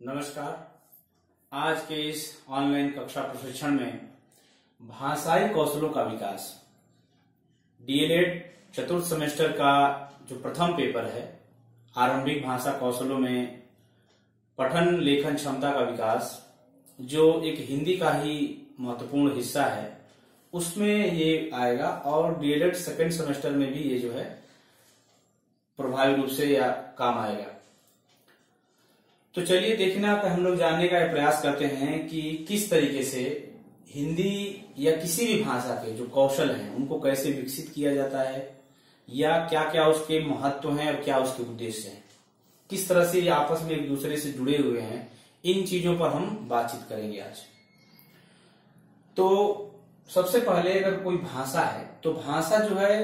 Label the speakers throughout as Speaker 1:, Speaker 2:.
Speaker 1: नमस्कार। आज के इस ऑनलाइन कक्षा प्रशिक्षण में भाषाई कौशलों का विकास डीएलएड चतुर्थ सेमेस्टर का जो प्रथम पेपर है, आरंभिक भाषा कौशलों में पठन लेखन क्षमता का विकास, जो एक हिंदी का ही महत्वपूर्ण हिस्सा है, उसमें ये आएगा। और डीएलएड सेकेंड सेमेस्टर में भी ये जो है प्रभावी रूप से या काम आएगा। तो चलिए देखना कि हम लोग जानने का प्रयास करते हैं कि किस तरीके से हिंदी या किसी भी भाषा के जो कौशल हैं उनको कैसे विकसित किया जाता है, या क्या क्या उसके महत्व हैं और क्या उसके उद्देश्य हैं, किस तरह से ये आपस में एक दूसरे से जुड़े हुए हैं, इन चीजों पर हम बातचीत करेंगे आज। तो सबसे पहले अगर कोई भाषा है तो भाषा जो है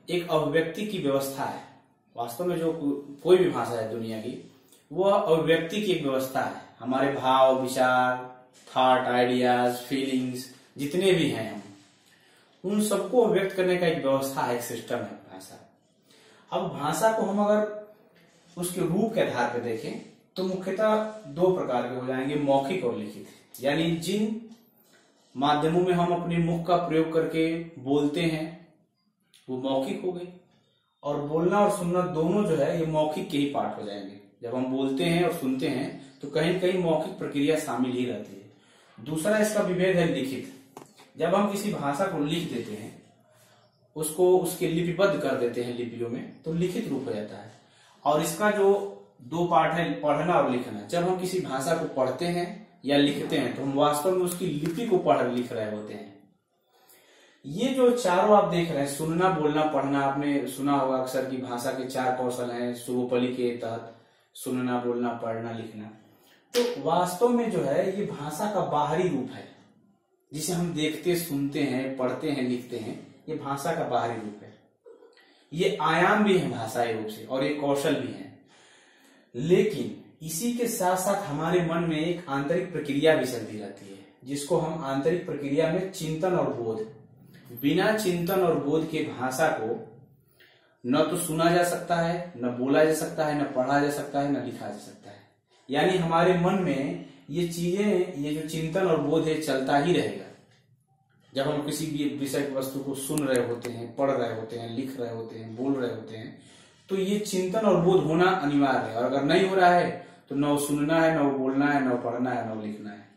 Speaker 1: एक अभिव्यक्ति की व्यवस्था है। वास्तव में जो कोई भी भाषा है दुनिया की, वह अभिव्यक्ति की एक व्यवस्था है। हमारे भाव, विचार, थॉट, आइडियाज, फीलिंग्स जितने भी हैं, हम उन सबको अभिव्यक्त करने का एक व्यवस्था है, एक सिस्टम है भाषा। अब भाषा को हम अगर उसके रूप के आधार पर देखें तो मुख्यतः दो प्रकार के हो जाएंगे, मौखिक और लिखित। यानी जिन माध्यमों में हम अपने मुख का प्रयोग करके बोलते हैं वो मौखिक हो गई, और बोलना और सुनना दोनों जो है ये मौखिक के ही पार्ट हो जाएंगे। जब हम बोलते हैं और सुनते हैं तो कहीं कहीं मौखिक प्रक्रिया शामिल ही रहती है। दूसरा इसका विभेद है लिखित। जब हम किसी भाषा को लिख देते हैं, उसको उसके लिपिबद्ध कर देते हैं लिपियों में, तो लिखित रूप हो जाता है। और इसका जो दो पार्ट है, पढ़ना और लिखना। जब हम किसी भाषा को पढ़ते हैं या लिखते हैं तो हम वास्तव में उसकी लिपि को पढ़ लिख रहे होते हैं। ये जो चारों आप देख रहे हैं, सुनना, बोलना, पढ़ना, आपने सुना होगा अक्सर की भाषा के चार कौशल हैं सर्वोपरि के तहत, सुनना, बोलना, पढ़ना, लिखना। तो वास्तव में जो है ये भाषा का बाहरी रूप है, जिसे हम देखते, सुनते हैं, पढ़ते हैं, लिखते हैं। ये भाषा का बाहरी रूप है। ये आयाम भी है भाषाई रूप से, और ये कौशल भी है। लेकिन इसी के साथ साथ हमारे मन में एक आंतरिक प्रक्रिया भी चलती रहती है, जिसको हम आंतरिक प्रक्रिया में चिंतन और बोध। बिना चिंतन और बोध के भाषा को न तो सुना जा सकता है, न बोला जा सकता है, न पढ़ा जा सकता है, न लिखा जा सकता है। यानी हमारे मन में ये चीजें, ये जो चिंतन और बोध है, चलता ही रहेगा। जब हम किसी भी विषय की वस्तु को सुन रहे होते हैं, पढ़ रहे होते हैं, लिख रहे होते हैं, बोल रहे होते हैं, तो ये चिंतन और बोध होना अनिवार्य है। और अगर नहीं हो रहा है तो न सुनना है, न बोलना है, न पढ़ना है, न लिखना है।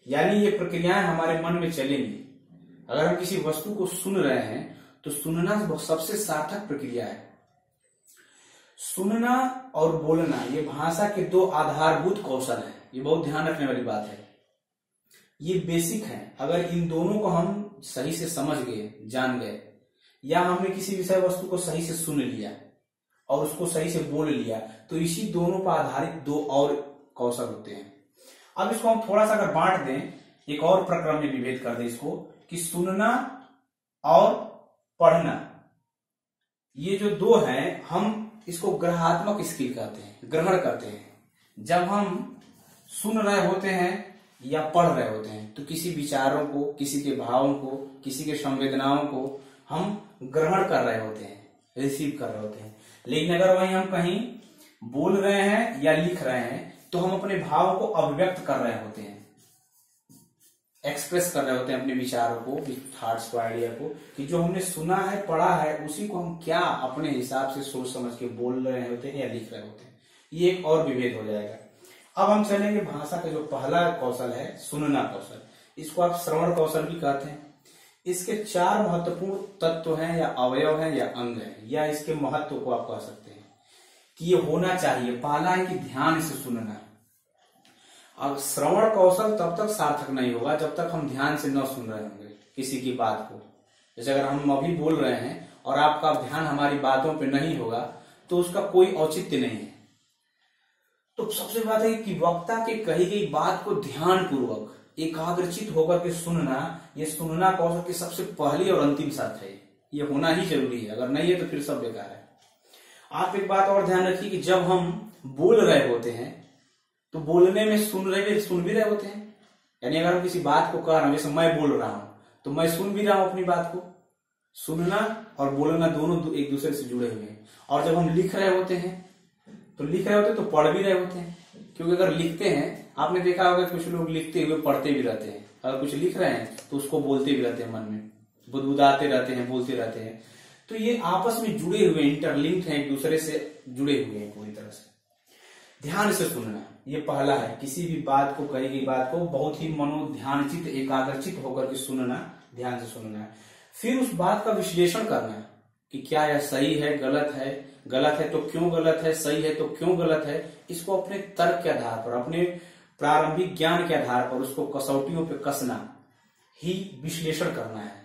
Speaker 1: यानी ये प्रक्रियाएं हमारे मन में चलेंगी। अगर हम किसी वस्तु को सुन रहे हैं तो सुनना सबसे सार्थक प्रक्रिया है। सुनना और बोलना ये भाषा के दो आधारभूत कौशल हैं। ये बहुत ध्यान रखने वाली बात है। ये बेसिक है। अगर इन दोनों को हम सही से समझ गए, जान गए, या हमने किसी विषय वस्तु को सही से सुन लिया और उसको सही से बोल लिया, तो इसी दोनों पर आधारित दो और कौशल होते हैं। अब इसको हम थोड़ा सा अगर बांट दें, एक और प्रक्रम में विभेद कर दें इसको, कि सुनना और पढ़ना, ये जो दो हैं, हम इसको ग्रहात्मक स्किल कहते हैं, ग्रहण करते हैं। जब हम सुन रहे होते हैं या पढ़ रहे होते हैं तो किसी विचारों को, किसी के भावों को, किसी के संवेदनाओं को हम ग्रहण कर रहे होते हैं, रिसीव कर रहे होते हैं। लेकिन अगर वहीं हम कहीं बोल रहे हैं या लिख रहे हैं तो हम अपने भाव को अभिव्यक्त कर रहे होते हैं, एक्सप्रेस कर रहे होते हैं अपने विचारों को, थॉट्स को, आइडिया को, कि जो हमने सुना है, पढ़ा है, उसी को हम क्या अपने हिसाब से सोच समझ के बोल रहे होते हैं या लिख रहे होते हैं। ये एक और विभेद हो जाएगा। अब हम चलेंगे भाषा का जो पहला कौशल है, सुनना कौशल। इसको आप श्रवण कौशल भी कहते हैं। इसके चार महत्वपूर्ण तत्व हैं, या अवयव हैं, या अंग हैं, या इसके महत्व को आप कह सकते हैं कि ये होना चाहिए। पहला है कि ध्यान से सुनना। अब श्रवण कौशल तब तक सार्थक नहीं होगा जब तक हम ध्यान से न सुन रहे होंगे किसी की बात को। जैसे अगर हम अभी बोल रहे हैं और आपका ध्यान हमारी बातों पे नहीं होगा तो उसका कोई औचित्य नहीं है। तो सबसे बात है कि वक्ता के कही गई बात को ध्यान पूर्वक एकाग्रचित होकर के सुनना, ये सुनना कौशल की सबसे पहली और अंतिम शर्त है। ये होना ही जरूरी है। अगर नहीं है तो फिर सब बेकार है। आप एक बात और ध्यान रखिए कि जब हम बोल रहे होते हैं तो बोलने में सुन भी रहे होते हैं। यानी अगर हम किसी बात को कह रहे हैं, जैसे मैं बोल रहा हूं तो मैं सुन भी रहा हूं अपनी बात को। सुनना और बोलना दोनों एक दूसरे से जुड़े हुए हैं। और जब हम लिख रहे होते हैं तो लिख रहे होते हैं तो पढ़ भी रहे होते हैं। क्योंकि अगर लिखते हैं, आपने देखा होगा कुछ लोग लिखते हुए पढ़ते भी रहते हैं, अगर कुछ लिख रहे हैं तो उसको बोलते भी रहते हैं, मन में बुदबुदाते रहते हैं, बोलते रहते हैं। तो ये आपस में जुड़े हुए, इंटरलिंक्ड हैं, एक दूसरे से जुड़े हुए हैं पूरी तरह से। ध्यान से सुनना, ये पहला है। किसी भी बात को, कही गई बात को बहुत ही मनोध्यानचित, एकाग्रचित होकर के सुनना, ध्यान से सुनना है। फिर उस बात का विश्लेषण करना कि क्या यह सही है, गलत है, गलत है तो क्यों गलत है, सही है तो क्यों गलत है। इसको अपने तर्क के आधार पर, अपने प्रारंभिक ज्ञान के आधार पर उसको कसौटियों पे कसना ही विश्लेषण करना है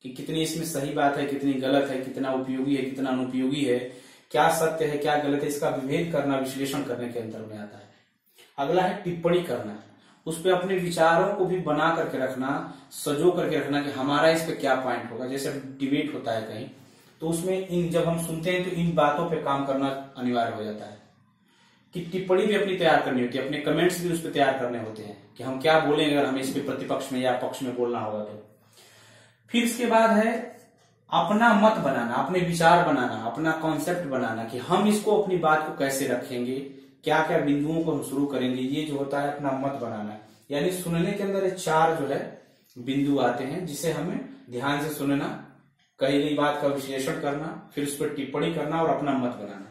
Speaker 1: कि कितनी इसमें सही बात है, कितनी गलत है, कितना उपयोगी है, कितना अनुपयोगी है, क्या सत्य है, क्या गलत है। इसका विभेद करना विश्लेषण करने के अंतर में आता है। अगला है टिप्पणी करना, उस पर अपने विचारों को भी बना करके रखना, सजो करके रखना कि हमारा इस पे क्या पॉइंट होगा। जैसे डिबेट होता है कहीं, तो उसमें जब हम सुनते हैं तो इन बातों पे काम करना अनिवार्य हो जाता है कि टिप्पणी भी अपनी तैयार करनी होती है, अपने कमेंट्स भी उस पर तैयार करने होते हैं कि हम क्या बोलेंगे अगर हमें इस पे प्रतिपक्ष में या पक्ष में बोलना होगा तो। फिर इसके बाद है अपना मत बनाना, अपने विचार बनाना, अपना कॉन्सेप्ट बनाना कि हम इसको, अपनी बात को कैसे रखेंगे, क्या क्या बिंदुओं को हम शुरू करेंगे। ये जो होता है अपना मत बनाना, यानी सुनने के अंदर 4 जो है बिंदु आते हैं जिसे हमें ध्यान से सुनना, कही गई बात का विश्लेषण करना, फिर उस पर टिप्पणी करना और अपना मत बनाना।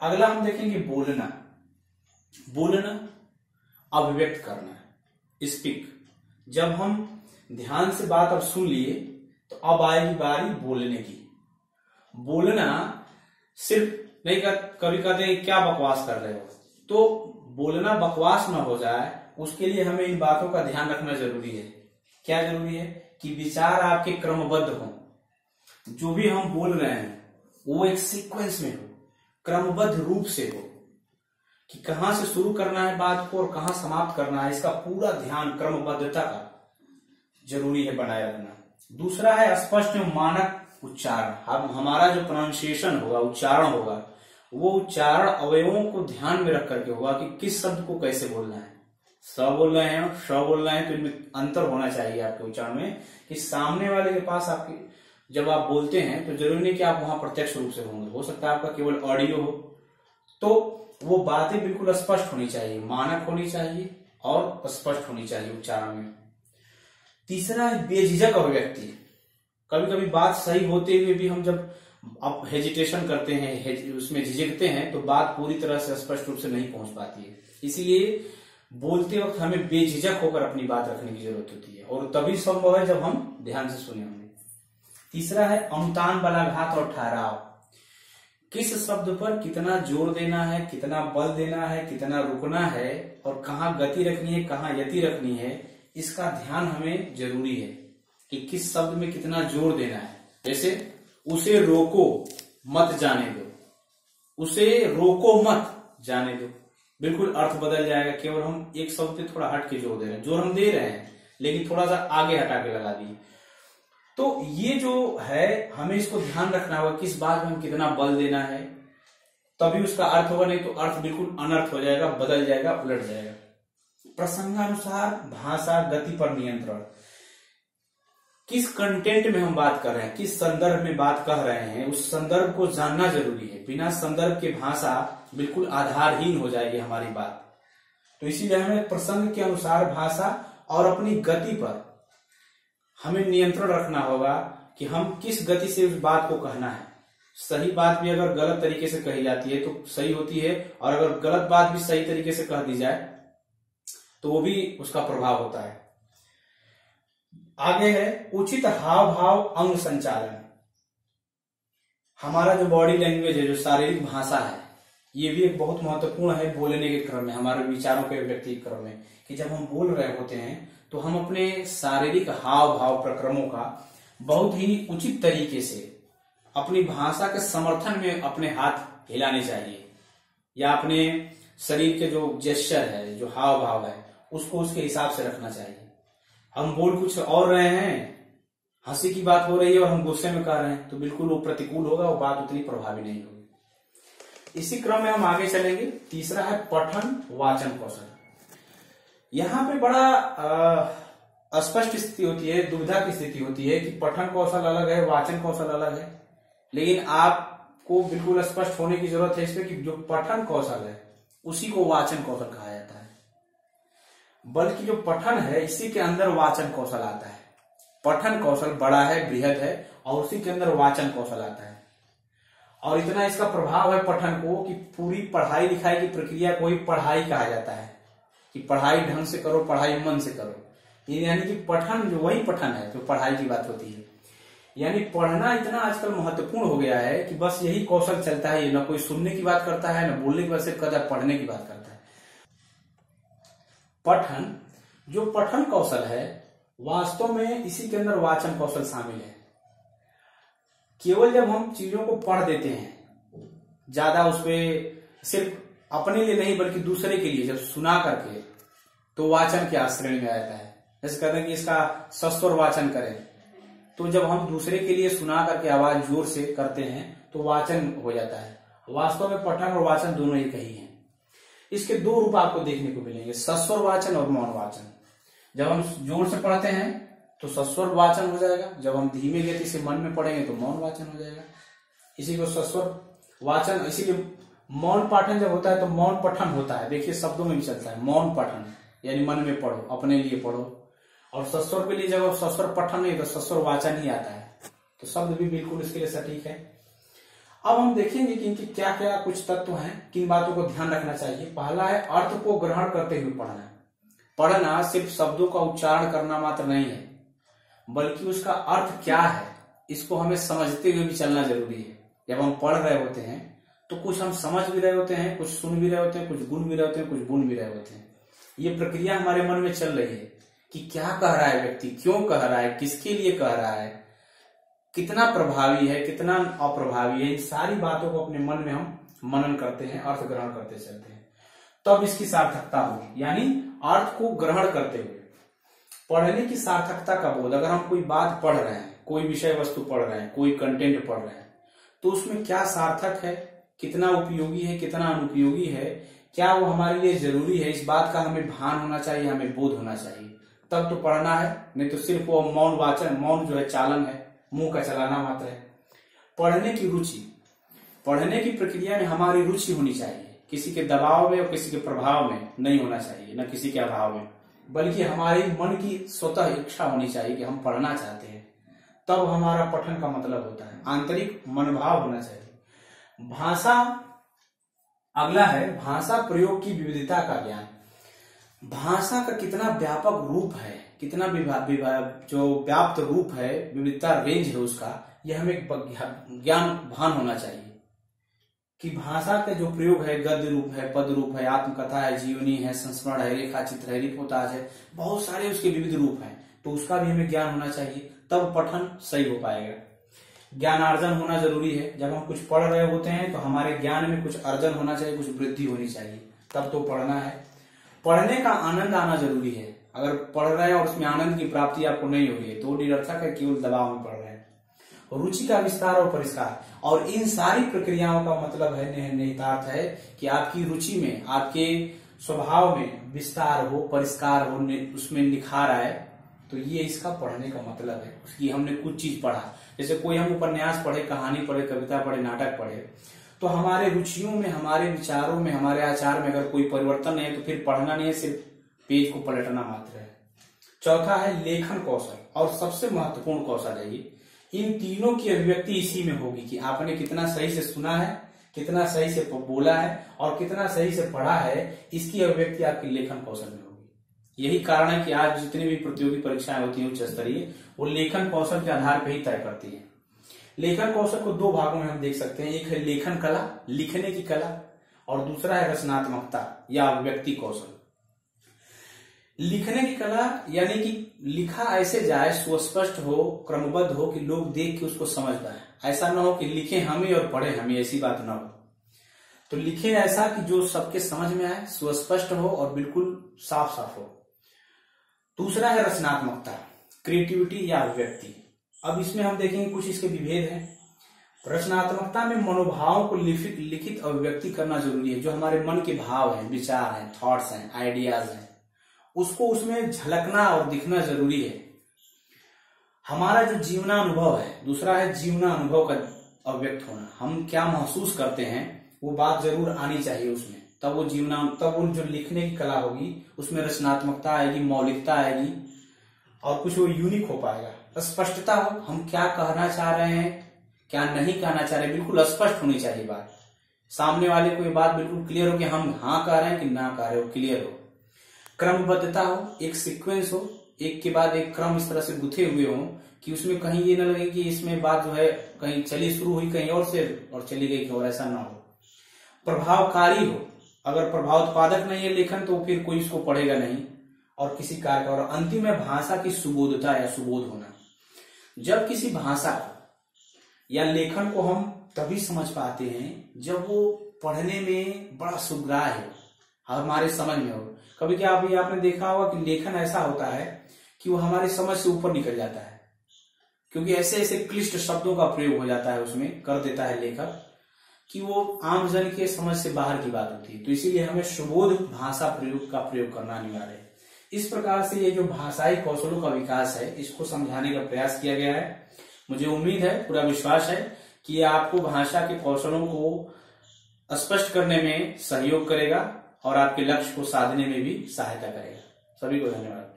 Speaker 1: अगला हम देखेंगे बोलना। बोलना, अभिव्यक्त करना, स्पीक। जब हम ध्यान से बात अब सुन लिए तो अब आएगी बारी बोलने की। बोलना सिर्फ नहीं कर, कभी कहते हैं क्या बकवास कर रहे हो, तो बोलना बकवास ना हो जाए उसके लिए हमें इन बातों का ध्यान रखना जरूरी है। क्या जरूरी है कि विचार आपके क्रमबद्ध हो, जो भी हम बोल रहे हैं वो एक सीक्वेंस में हो, क्रमबद्ध रूप से हो, कि कहां से शुरू करना है बात को और कहां समाप्त करना है, इसका पूरा ध्यान क्रमबद्धता का जरूरी है बनाए रखना। दूसरा है स्पष्ट मानक उच्चारण। अब हमारा जो प्रोनाउंसिएशन होगा, उच्चारण होगा, वो उच्चारण अवयवों को ध्यान में रख करके होगा कि किस शब्द को कैसे बोलना है। स बोल रहे हैं, श बोल रहे हैं, तो इनमें अंतर होना चाहिए आपके उच्चारण में कि सामने वाले के पास आपके जब आप बोलते हैं तो जरूरी नहीं कि आप वहां प्रत्यक्ष रूप से होंगे, हो सकता है आपका केवल ऑडियो हो, तो वो बातें बिल्कुल स्पष्ट होनी चाहिए, मानक होनी चाहिए और स्पष्ट होनी चाहिए उच्चारण में। तीसरा है बेझिझक अभिव्यक्ति। कभी कभी बात सही होते हुए भी हम जब अब हेजिटेशन करते हैं, उसमें झिझकते हैं, तो बात पूरी तरह से स्पष्ट रूप से नहीं पहुंच पाती है। इसीलिए बोलते वक्त हमें बेझिझक होकर अपनी बात रखने की जरूरत होती है, और तभी संभव है जब हम ध्यान से सुने होंगे। तीसरा है अनुतान, बलाघात और ठहराव। किस शब्द पर कितना जोर देना है, कितना बल देना है, कितना रुकना है, और कहाँ गति रखनी है, कहाँ यति रखनी है, इसका ध्यान हमें जरूरी है कि किस शब्द में कितना जोर देना है। जैसे उसे रोको मत जाने दो, उसे रोको मत जाने दो, बिल्कुल अर्थ बदल जाएगा। केवल हम एक शब्द पे थोड़ा हट के जोर दे रहे हैं, जोर हम दे रहे हैं लेकिन थोड़ा सा आगे हटा के लगा दिए। तो ये जो है हमें इसको ध्यान रखना होगा किस बात में हम कितना बल देना है, तभी उसका अर्थ होगा, नहीं तो अर्थ बिल्कुल अनर्थ हो जाएगा, बदल जाएगा, उलट जाएगा। प्रसंगानुसार भाषा गति पर नियंत्रण। किस कंटेंट में हम बात कर रहे हैं, किस संदर्भ में बात कह रहे हैं, उस संदर्भ को जानना जरूरी है। बिना संदर्भ के भाषा बिल्कुल आधारहीन हो जाएगी हमारी बात। तो इसीलिए हमें प्रसंग के अनुसार भाषा और अपनी गति पर हमें नियंत्रण रखना होगा कि हम किस गति से उस बात को कहना है। सही बात भी अगर गलत तरीके से कही जाती है तो सही होती है, और अगर गलत बात भी सही तरीके से कह दी जाए तो वो भी उसका प्रभाव होता है। आगे है उचित हाव भाव अंग संचालन। हमारा जो बॉडी लैंग्वेज है, जो शारीरिक भाषा है, ये भी एक बहुत महत्वपूर्ण है बोलने के क्रम में, हमारे विचारों के व्यक्ति के क्रम में, कि जब हम बोल रहे होते हैं तो हम अपने शारीरिक हाव भाव प्रक्रमों का बहुत ही उचित तरीके से अपनी भाषा के समर्थन में अपने हाथ हिलाने चाहिए, या अपने शरीर के जो जेस्चर है, जो हाव भाव है, उसको उसके हिसाब से रखना चाहिए। हम बोल कुछ और रहे हैं, हंसी की बात हो रही है और हम गुस्से में कह रहे हैं, तो बिल्कुल वो प्रतिकूल होगा, वो बात उतनी प्रभावी नहीं होगी। इसी क्रम में हम आगे चलेंगे। तीसरा है पठन वाचन कौशल। यहाँ पे बड़ा स्पष्ट स्थिति होती है, दुविधा की स्थिति होती है कि पठन कौशल अलग है, वाचन कौशल अलग है, लेकिन आपको बिल्कुल स्पष्ट होने की जरूरत है इसमें कि जो पठन कौशल है उसी को वाचन कौशल कहा जाता है। बल्कि जो पठन है इसी के अंदर वाचन कौशल आता है। पठन कौशल बड़ा है, बृहद है, और उसी के अंदर वाचन कौशल आता है। और इतना इसका प्रभाव है पठन को कि पूरी पढ़ाई लिखाई की प्रक्रिया को ही पढ़ाई कहा जाता है कि पढ़ाई ढंग से करो, पढ़ाई मन से करो। यानी कि पठन जो वही पठन है जो पढ़ाई की बात होती है। यानी पढ़ना इतना आजकल महत्वपूर्ण हो गया है कि बस यही कौशल चलता है, ना कोई सुनने की बात करता है, ना बोलने की बात, सिर्फ कहता है पढ़ने की बात करता है। पठन जो पठन कौशल है वास्तव में इसी के अंदर वाचन कौशल शामिल है। केवल जब हम चीजों को पढ़ देते हैं, ज्यादा उसपे सिर्फ अपने लिए नहीं बल्कि दूसरे के लिए जब सुना करके, तो वाचन की श्रेणी में आता है। जैसे कहते हैं कि इसका सस्वर वाचन करें, तो जब हम दूसरे के लिए सुना करके आवाज जोर से करते हैं तो वाचन हो जाता है। वास्तव में पठन और वाचन दोनों एक ही हैं। इसके दो रूप आपको देखने को मिलेंगे, सस्वर वाचन और मौन वाचन। जब हम जोर से पढ़ते हैं तो सस्वर वाचन हो जाएगा, जब हम धीमे गति से मन में पढ़ेंगे तो मौन वाचन हो जाएगा। इसी को सस्वर वाचन, इसीलिए मौन पाठन जब होता है तो मौन पठन होता है। देखिए शब्दों में भी चलता है मौन पठन, यानी मन में पढ़ो, अपने लिए पढ़ो। और सस्वर के लिए जब सस्वर पठन नहीं तो सस्वर वाचन ही आता है। तो शब्द भी बिल्कुल इसके लिए सटीक है। अब हम देखेंगे कि इनके क्या क्या कुछ तत्व हैं, किन बातों को ध्यान रखना चाहिए। पहला है अर्थ को ग्रहण करते हुए पढ़ना। पढ़ना सिर्फ शब्दों का उच्चारण करना मात्र नहीं है, बल्कि उसका अर्थ क्या है इसको हमें समझते हुए भी चलना जरूरी है। जब हम पढ़ रहे होते हैं तो कुछ हम समझ भी रहे होते हैं, कुछ सुन भी रहे होते हैं, कुछ गुण भी रहे होते हैं, कुछ गुण भी रहे होते हैं। ये प्रक्रिया हमारे मन में चल रही है कि क्या कह रहा है व्यक्ति, क्यों कह रहा है, किसके लिए कह रहा है, कितना प्रभावी है, कितना अप्रभावी है। इन सारी बातों को अपने मन में हम मनन करते हैं, अर्थ ग्रहण करते चलते हैं, तब इसकी सार्थकता होगी। यानी अर्थ को ग्रहण करते हुए पढ़ने की सार्थकता का बोध। अगर हम कोई बात पढ़ रहे हैं, कोई विषय वस्तु पढ़ रहे हैं, कोई कंटेंट पढ़ रहे हैं, तो उसमें क्या सार्थक है, कितना उपयोगी है, कितना अनुपयोगी है, क्या वो हमारे लिए जरूरी है, इस बात का हमें भान होना चाहिए, हमें बोध होना चाहिए, तब तो पढ़ना है। नहीं तो सिर्फ वो मौन वाचन, मौन जो है चालन है, मुंह का चलाना मात्र है। पढ़ने की रुचि, पढ़ने की प्रक्रिया में हमारी रुचि होनी चाहिए, किसी के दबाव में और किसी के प्रभाव में नहीं होना चाहिए, न किसी के अभाव में, बल्कि हमारी मन की स्वतः इच्छा होनी चाहिए कि हम पढ़ना चाहते हैं, तब हमारा पठन का मतलब होता है। आंतरिक मनोभाव होना चाहिए। भाषा, अगला है भाषा प्रयोग की विविधता का ज्ञान। भाषा का कितना व्यापक रूप है, कितना जो व्याप्त रूप है, विविधता रेंज है उसका, यह हमें ज्ञान भान होना चाहिए कि भाषा का जो प्रयोग है, गद्य रूप है, पद रूप है, आत्मकथा है, जीवनी है, संस्मरण है, रेखा चित्र है, रिपोर्टाज है, बहुत सारे उसके विविध रूप हैं, तो उसका भी हमें ज्ञान होना चाहिए, तब पठन सही हो पाएगा। ज्ञानार्जन होना जरूरी है। जब हम कुछ पढ़ रहे होते हैं तो हमारे ज्ञान में कुछ अर्जन होना चाहिए, कुछ वृद्धि होनी चाहिए, तब तो पढ़ना है। पढ़ने का आनंद आना जरूरी है। अगर पढ़ रहे हैं और उसमें आनंद की प्राप्ति आपको नहीं हो रही है तो निरर्थक है, केवल दबाव में पढ़ रहे हैं। रुचि का विस्तार और परिष्कार, और इन सारी प्रक्रियाओं का मतलब है, निहितार्थ है कि आपकी रुचि में, आपके स्वभाव में विस्तार हो, परिष्कार हो, उसमें निखार आए, तो ये इसका पढ़ने का मतलब है कि हमने कुछ चीज पढ़ा। जैसे कोई हम उपन्यास पढ़े, कहानी पढ़े, कविता पढ़े, नाटक पढ़े, तो हमारे रुचियों में, हमारे विचारों में, हमारे आचार में अगर कोई परिवर्तन नहीं है तो फिर पढ़ना नहीं है, सिर्फ पेज को पलटना मात्र है। चौथा है लेखन कौशल, और सबसे महत्वपूर्ण कौशल है ये। इन तीनों की अभिव्यक्ति इसी में होगी कि आपने कितना सही से सुना है, कितना सही से बोला है और कितना सही से पढ़ा है, इसकी अभिव्यक्ति आपके लेखन कौशल में होगी। यही कारण है कि आज जितनी भी प्रतियोगी परीक्षाएं होती हैं उच्च स्तरीय, वो लेखन कौशल के आधार पर ही तय करती है। लेखन कौशल को दो भागों में हम देख सकते हैं, एक है लेखन कला, लिखने की कला, और दूसरा है रचनात्मकता या अभिव्यक्ति कौशल। लिखने की कला यानी कि लिखा ऐसे जाए, सुस्पष्ट हो, क्रमबद्ध हो कि लोग देख के उसको समझ पाए। ऐसा ना हो कि लिखे हमें और पढ़े हमें, ऐसी बात ना हो। तो लिखे ऐसा कि जो सबके समझ में आए, सुस्पष्ट हो और बिल्कुल साफ साफ हो। दूसरा है रचनात्मकता, क्रिएटिविटी या अभिव्यक्ति। अब इसमें हम देखेंगे कुछ इसके विभेद हैं। रचनात्मकता में मनोभावों को लिखित अभिव्यक्ति करना जरूरी है। जो हमारे मन के भाव हैं, विचार हैं, थॉट्स हैं, आइडियाज हैं, उसको उसमें झलकना और दिखना जरूरी है। हमारा जो जीवनानुभव है, दूसरा है जीवनानुभव का अभिव्यक्त होना। हम क्या महसूस करते हैं वो बात जरूर आनी चाहिए उसमें, तब वो जो लिखने की कला होगी उसमें रचनात्मकता आएगी, मौलिकता आएगी और कुछ वो यूनिक हो पाएगा। स्पष्टता हो, हम क्या कहना चाह रहे हैं, क्या नहीं कहना चाह रहे, बिल्कुल स्पष्ट होनी चाहिए बात। सामने वाले को ये बात बिल्कुल क्लियर हो कि हम हाँ कह रहे हैं कि ना कह रहे हो, क्लियर हो। क्रमबद्धता हो, एक सीक्वेंस हो, एक के बाद एक क्रम इस तरह से गुथे हुए हो कि उसमें कहीं ये न लगे कि इसमें बात जो है कहीं चली शुरू हुई कहीं और से और चली गई और ऐसा ना हो। प्रभावकारी हो, अगर प्रभावोत्पादक नहीं है लेखन तो फिर कोई इसको पढ़ेगा नहीं और किसी कार्य का। और अंतिम है भाषा की सुबोधता या सुबोध होना। जब किसी भाषा या लेखन को हम तभी समझ पाते हैं जब वो पढ़ने में बड़ा सुग्राह्य है, हमारे समझ में हो। कभी क्या अभी आपने देखा होगा कि लेखन ऐसा होता है कि वो हमारी समझ से ऊपर निकल जाता है, क्योंकि ऐसे ऐसे क्लिष्ट शब्दों का प्रयोग हो जाता है, उसमें कर देता है लेखक कि वो आम जन के समझ से बाहर की बात होती है। तो इसीलिए हमें सुबोध भाषा का प्रयोग करना अनिवार्य है। इस प्रकार से ये जो भाषाई कौशलों का विकास है इसको समझाने का प्रयास किया गया है। मुझे उम्मीद है, पूरा विश्वास है कि ये आपको भाषा के कौशलों को स्पष्ट करने में सहयोग करेगा और आपके लक्ष्य को साधने में भी सहायता करेगा। सभी को धन्यवाद।